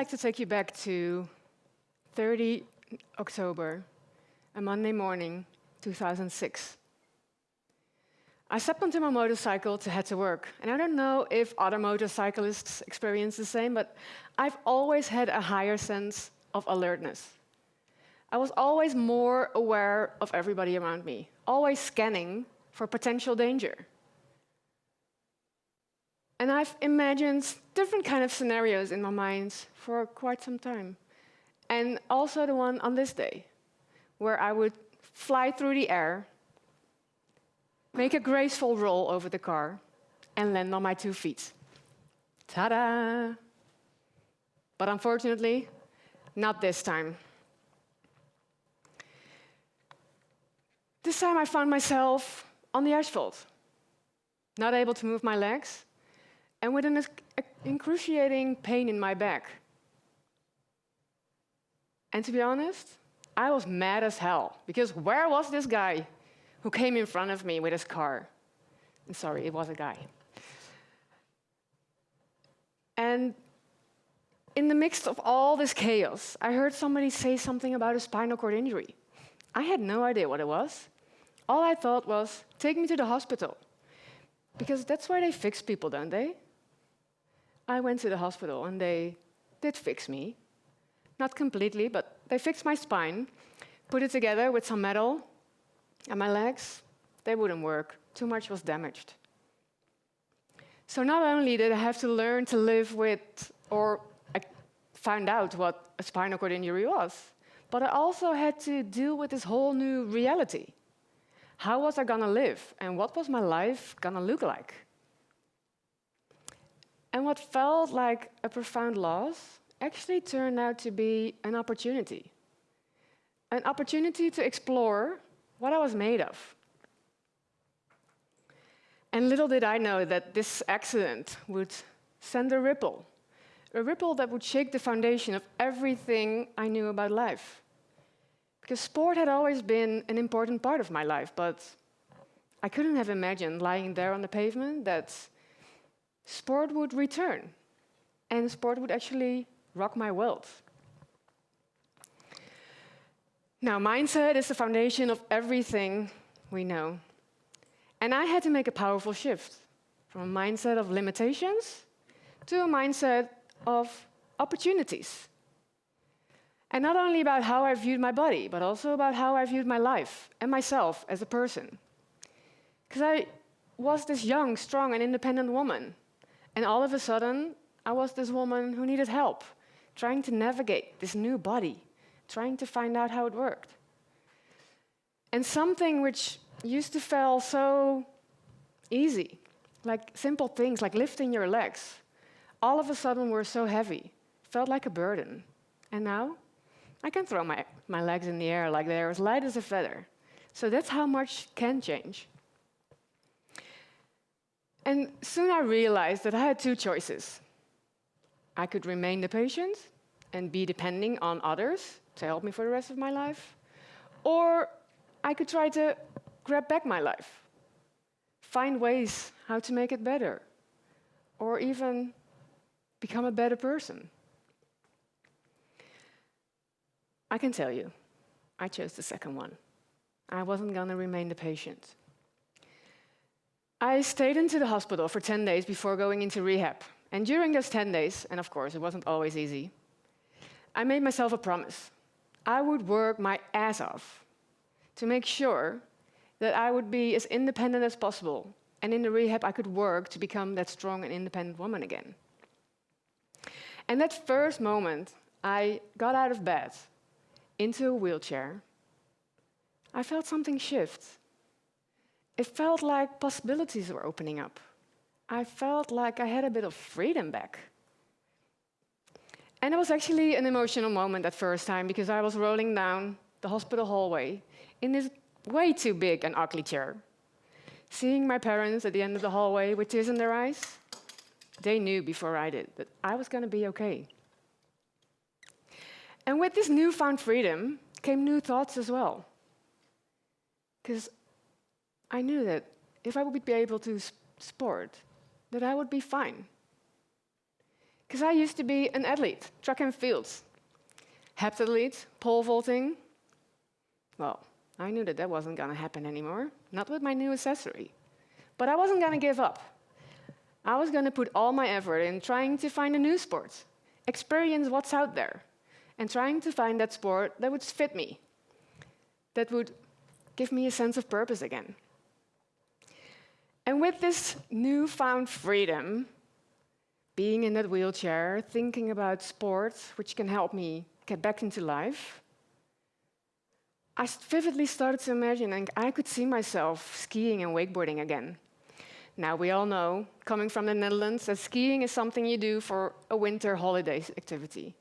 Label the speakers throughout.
Speaker 1: like to take you back to 30 October, a Monday morning, 2006. I stepped onto my motorcycle to head to work. And I don't know if other motorcyclists experience the same, but I've always had a higher sense of alertness. I was always more aware of everybody around me, always scanning for potential danger. And I've imagined different kind of scenarios in my mind for quite some time. And also the one on this day, where I would fly through the air, make a graceful roll over the car, and land on my 2 feet. Ta-da! But unfortunately, not this time. This time I found myself on the asphalt, not able to move my legs, and with an excruciating pain in my back. And to be honest, I was mad as hell, because where was this guy who came in front of me with his car? And sorry, it was a guy. And in the midst of all this chaos, I heard somebody say something about a spinal cord injury. I had no idea what it was. All I thought was, take me to the hospital. Because that's where they fix people, don't they? I went to the hospital and they did fix me. Not completely, but they fixed my spine, put it together with some metal, and my legs, they wouldn't work. Too much was damaged. So not only did I have to learn to live with, or I found out what a spinal cord injury was, but I also had to deal with this whole new reality. How was I gonna live, and what was my life gonna look like? And what felt like a profound loss actually turned out to be an opportunity. An opportunity to explore what I was made of. And little did I know that this accident would send a ripple that would shake the foundation of everything I knew about life. Because sport had always been an important part of my life, but I couldn't have imagined lying there on the pavement that sport would return, and sport would actually rock my world. Now, mindset is the foundation of everything we know. And I had to make a powerful shift from a mindset of limitations to a mindset of opportunities. And not only about how I viewed my body, but also about how I viewed my life and myself as a person. Because I was this young, strong, and independent woman. And all of a sudden, I was this woman who needed help, trying to navigate this new body, trying to find out how it worked. And something which used to feel so easy, like simple things like lifting your legs, all of a sudden were so heavy, felt like a burden. And now, I can throw my legs in the air like they're as light as a feather. So that's how much can change. And soon I realized that I had 2 choices. I could remain the patient and be depending on others to help me for the rest of my life, or I could try to grab back my life, find ways how to make it better, or even become a better person. I can tell you, I chose the second one. I wasn't going to remain the patient. I stayed into the hospital for 10 days before going into rehab. And during those 10 days, and of course it wasn't always easy, I made myself a promise. I would work my ass off to make sure that I would be as independent as possible. And in the rehab, I could work to become that strong and independent woman again. And that first moment, I got out of bed, into a wheelchair, I felt something shift. It felt like possibilities were opening up. I felt like I had a bit of freedom back. And it was actually an emotional moment that first time, because I was rolling down the hospital hallway in this way too big and ugly chair. Seeing my parents at the end of the hallway with tears in their eyes, they knew before I did that I was going to be okay. And with this newfound freedom came new thoughts as well. Because I knew that if I would be able to sport, that I would be fine. Because I used to be an athlete, track and field, heptathlete, pole vaulting. Well, I knew that wasn't going to happen anymore, not with my new accessory. But I wasn't going to give up. I was going to put all my effort in trying to find a new sport, experience what's out there, and trying to find that sport that would fit me, that would give me a sense of purpose again. And with this newfound freedom, being in that wheelchair, thinking about sports which can help me get back into life, I vividly started to imagine and I could see myself skiing and wakeboarding again. Now, we all know, coming from the Netherlands, that skiing is something you do for a winter holiday activity.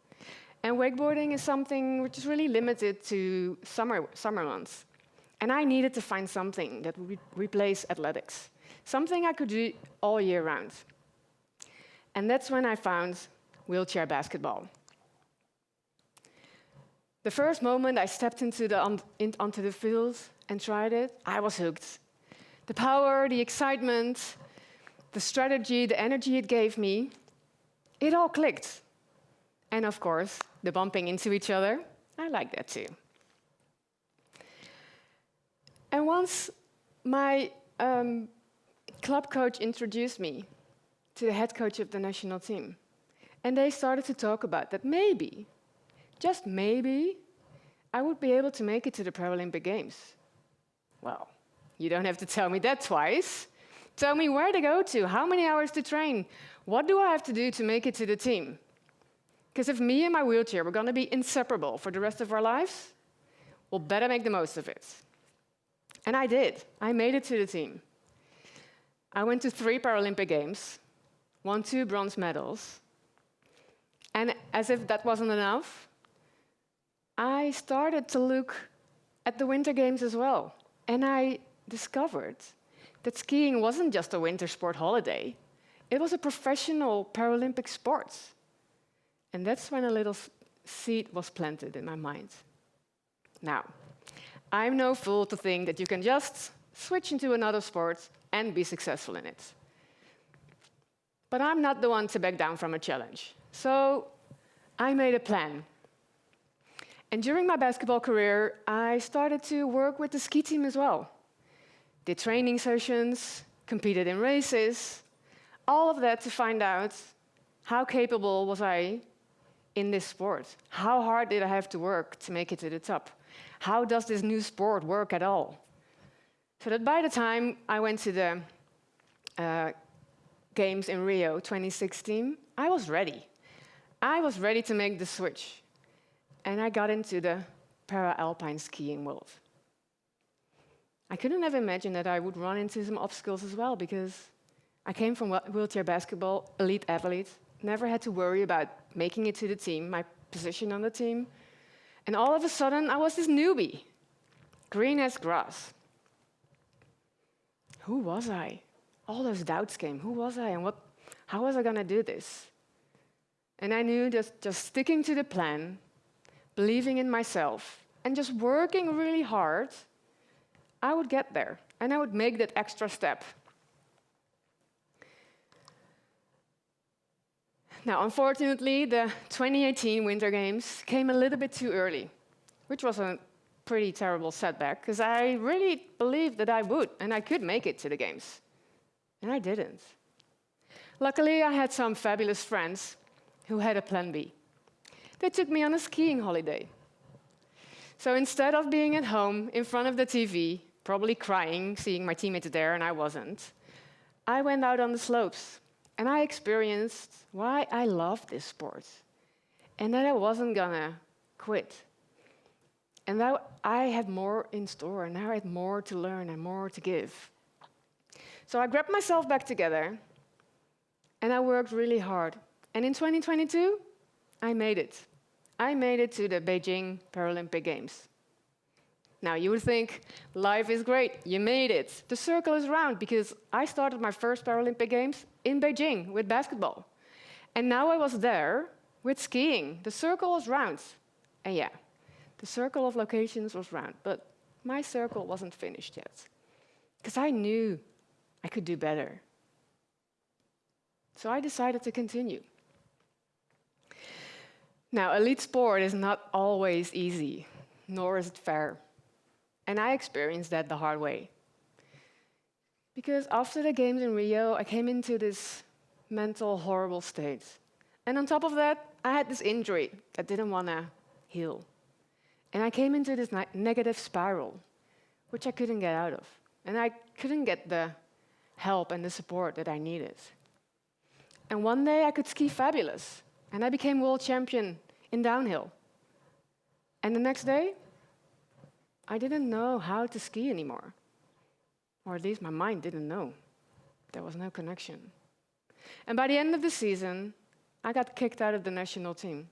Speaker 1: And wakeboarding is something which is really limited to summer months. And I needed to find something that would replace athletics, something I could do all year round. And that's when I found wheelchair basketball. The first moment I stepped onto the field and tried it, I was hooked. The power, the excitement, the strategy, the energy it gave me, it all clicked. And of course, the bumping into each other, I like that too. And once my club coach introduced me to the head coach of the national team, and they started to talk about that maybe, just maybe, I would be able to make it to the Paralympic Games. Well, you don't have to tell me that twice. Tell me where to go to, how many hours to train, what do I have to do to make it to the team? Because if me and my wheelchair were going to be inseparable for the rest of our lives, we'll better make the most of it. And I did. I made it to the team. I went to 3 Paralympic Games, won 2 bronze medals. And as if that wasn't enough, I started to look at the Winter Games as well. And I discovered that skiing wasn't just a winter sport holiday. It was a professional Paralympic sport. And that's when a little seed was planted in my mind. Now, I'm no fool to think that you can just switch into another sport and be successful in it. But I'm not the one to back down from a challenge. So I made a plan. And during my basketball career, I started to work with the ski team as well. Did training sessions, competed in races, all of that to find out how capable was I in this sport. How hard did I have to work to make it to the top? How does this new sport work at all? So that by the time I went to the Games in Rio 2016, I was ready. I was ready to make the switch. And I got into the para-alpine skiing world. I couldn't have imagined that I would run into some obstacles as well, because I came from wheelchair basketball, elite athlete, never had to worry about making it to the team, my position on the team. And all of a sudden, I was this newbie, green as grass. Who was I? All those doubts came. Who was I and how was I going to do this? And I knew that just sticking to the plan, believing in myself, and just working really hard, I would get there, and I would make that extra step. Now, unfortunately, the 2018 Winter Games came a little bit too early, which was a pretty terrible setback, because I really believed that I would, and I could make it to the Games. And I didn't. Luckily, I had some fabulous friends who had a plan B. They took me on a skiing holiday. So instead of being at home in front of the TV, probably crying, seeing my teammates there and I wasn't, I went out on the slopes and I experienced why I love this sport and that I wasn't gonna quit. And that I had more in store and I had more to learn and more to give. So I grabbed myself back together and I worked really hard. And in 2022, I made it. I made it to the Beijing Paralympic Games. Now, you would think, life is great, you made it. The circle is round, because I started my first Paralympic Games in Beijing with basketball. And now I was there with skiing. The circle was round. And yeah, the circle of locations was round, but my circle wasn't finished yet. Because I knew I could do better. So I decided to continue. Now, elite sport is not always easy, nor is it fair. And I experienced that the hard way. Because after the games in Rio, I came into this mental horrible state. And on top of that, I had this injury that didn't want to heal. And I came into this negative spiral, which I couldn't get out of. And I couldn't get the help and the support that I needed. And one day I could ski fabulous, and I became world champion in downhill. And the next day, I didn't know how to ski anymore. Or at least my mind didn't know. There was no connection. And by the end of the season, I got kicked out of the national team.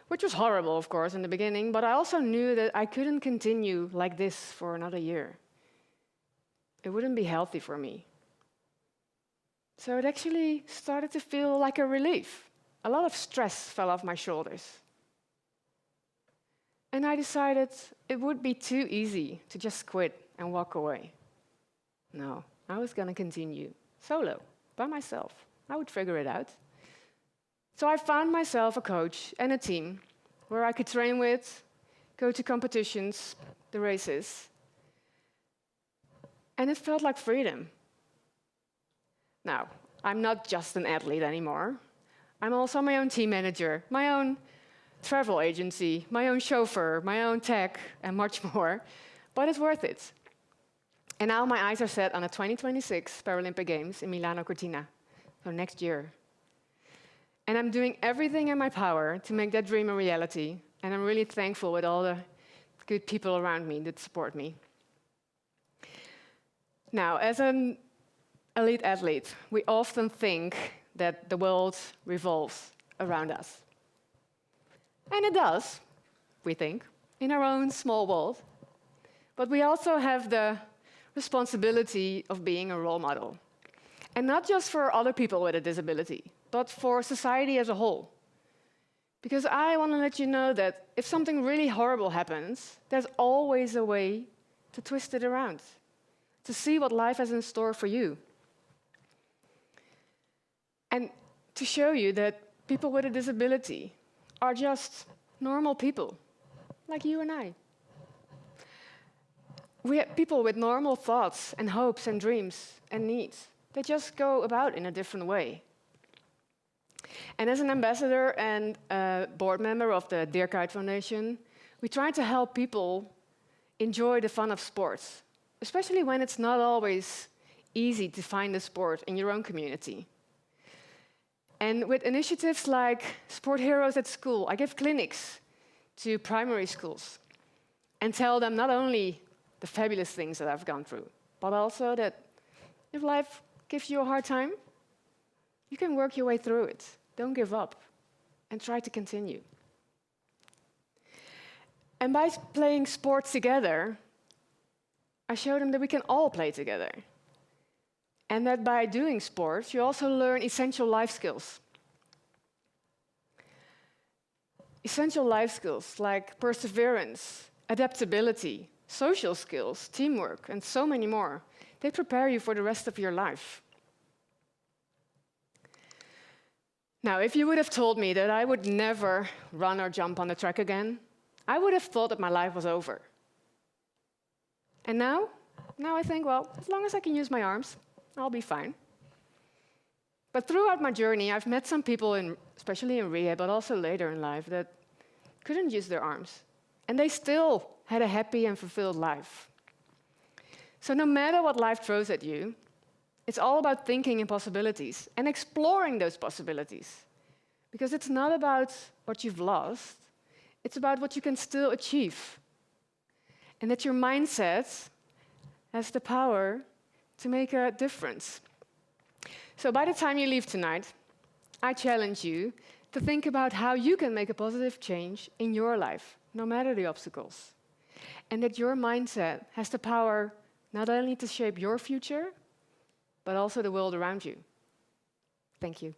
Speaker 1: Which was horrible, of course, in the beginning, but I also knew that I couldn't continue like this for another year. It wouldn't be healthy for me. So it actually started to feel like a relief. A lot of stress fell off my shoulders. And I decided it would be too easy to just quit and walk away. No, I was going to continue solo, by myself. I would figure it out. So I found myself a coach and a team where I could train with, go to competitions, the races. And it felt like freedom. Now, I'm not just an athlete anymore. I'm also my own team manager, my own travel agency, my own chauffeur, my own tech, and much more. But it's worth it. And now my eyes are set on the 2026 Paralympic Games in Milano Cortina, so next year. And I'm doing everything in my power to make that dream a reality. And I'm really thankful with all the good people around me that support me. Now, as an elite athlete, we often think that the world revolves around us. And it does, we think, in our own small world. But we also have the responsibility of being a role model. And not just for other people with a disability, but for society as a whole. Because I want to let you know that if something really horrible happens, there's always a way to twist it around, to see what life has in store for you. And to show you that people with a disability are just normal people, like you and I. We have people with normal thoughts and hopes and dreams and needs. They just go about in a different way. And as an ambassador and a board member of the Dirkuyt Foundation, we try to help people enjoy the fun of sports, especially when it's not always easy to find a sport in your own community. And with initiatives like Sport Heroes at School, I give clinics to primary schools and tell them not only the fabulous things that I've gone through, but also that if life gives you a hard time, you can work your way through it. Don't give up and try to continue. And by playing sports together, I show them that we can all play together. And that by doing sports, you also learn essential life skills. Essential life skills like perseverance, adaptability, social skills, teamwork, and so many more. They prepare you for the rest of your life. Now, if you would have told me that I would never run or jump on the track again, I would have thought that my life was over. And now I think, well, as long as I can use my arms, I'll be fine. But throughout my journey, I've met some people, especially in Rehab, but also later in life, that couldn't use their arms. And they still had a happy and fulfilled life. So no matter what life throws at you, it's all about thinking in possibilities and exploring those possibilities. Because it's not about what you've lost, it's about what you can still achieve. And that your mindset has the power to make a difference. So by the time you leave tonight, I challenge you to think about how you can make a positive change in your life, no matter the obstacles. And that your mindset has the power not only to shape your future, but also the world around you. Thank you.